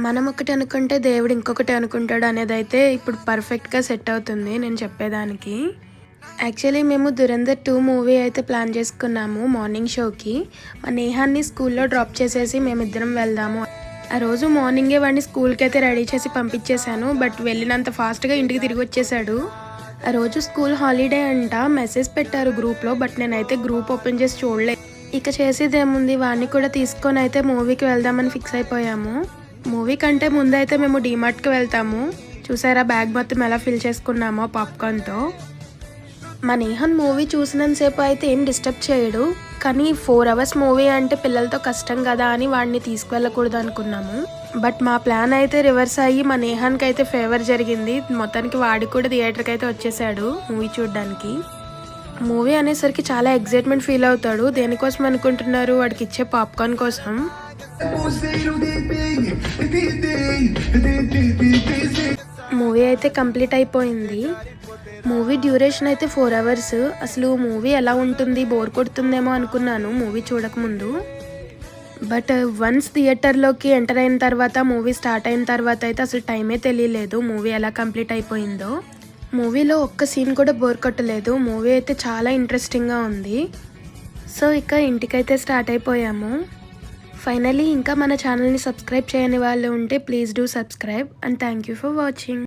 మనం ఒకటి అనుకుంటే దేవుడు ఇంకొకటి అనుకుంటాడు అనేదైతే ఇప్పుడు పర్ఫెక్ట్‌గా సెట్ అవుతుంది నేను చెప్పేదానికి. యాక్చువల్లీ మేము 'ధురంధర్ 2' మూవీ అయితే ప్లాన్ చేసుకున్నాము మార్నింగ్ షోకి. మా నేహాన్ని స్కూల్లో డ్రాప్ చేసేసి మేమిద్దరం వెళ్దాము. ఆ రోజు మార్నింగే వాడిని స్కూల్‌కైతే రెడీ చేసి పంపించేశాను. బట్ వెళ్ళినంత ఫాస్ట్‌గా ఇంటికి తిరిగొచ్చేసాడు. ఆ రోజు స్కూల్ హాలిడే అంట. మెసేజ్ పెట్టారు గ్రూప్‌లో. బట్ నేనైతే గ్రూప్ ఓపెన్ చేసి చూడలేదు. ఇక చేసేదేముంది వాడిని కూడా తీసుకొని అయితే మూవీకి వెళ్దామని ఫిక్స్ అయిపోయాము. మూవీ కంటే ముందైతే మేము డీమార్ట్‌కి వెళ్తాము. చూసారా బ్యాగ్ మొత్తం ఎలా ఫిల్ చేసుకున్నామో పాప్‌కార్న్‌తో. మా నేహన్ మూవీ చూసినంతసేపు అయితే ఏం డిస్టర్బ్ చేయడు. కానీ 4 అవర్స్ మూవీ అంటే పిల్లలతో కష్టం కదా అని వాడిని తీసుకువెళ్ళకూడదు అనుకున్నాము. బట్ మా ప్లాన్ అయితే రివర్స్ అయ్యి మా నేహాన్‌కి అయితే ఫేవర్ జరిగింది. మొత్తానికి వాడు కూడా థియేటర్‌కి అయితే వచ్చేసాడు మూవీ చూడడానికి. మూవీ అనేసరికి చాలా ఎక్సైట్మెంట్ ఫీల్ అవుతాడు. దేనికోసం అనుకుంటున్నారు? వాడికి ఇచ్చే పాప్‌కార్న్ కోసం. మూవీ అయితే కంప్లీట్ అయిపోయింది. మూవీ డ్యూరేషన్ అయితే 4 అవర్స్. అసలు మూవీ ఎలా ఉంటుంది, బోర్ కొడుతుందేమో అనుకున్నాను మూవీ చూడకముందు. బట్ వన్స్ థియేటర్లోకి ఎంటర్ అయిన తర్వాత మూవీ స్టార్ట్ అయిన తర్వాత అయితే అసలు టైమే తెలియలేదు మూవీ ఎలా కంప్లీట్ అయిపోయిందో. మూవీలో ఒక్క సీన్ కూడా బోర్ కొట్టలేదు. మూవీ అయితే చాలా ఇంట్రెస్టింగ్గా ఉంది. సో ఇక ఇంటికైతే స్టార్ట్ అయిపోయాము. ఫైనలీ ఇంకా మన ఛానల్ని సబ్స్క్రైబ్ చేయని వాళ్ళు ఉంటే please do subscribe and thank you for watching.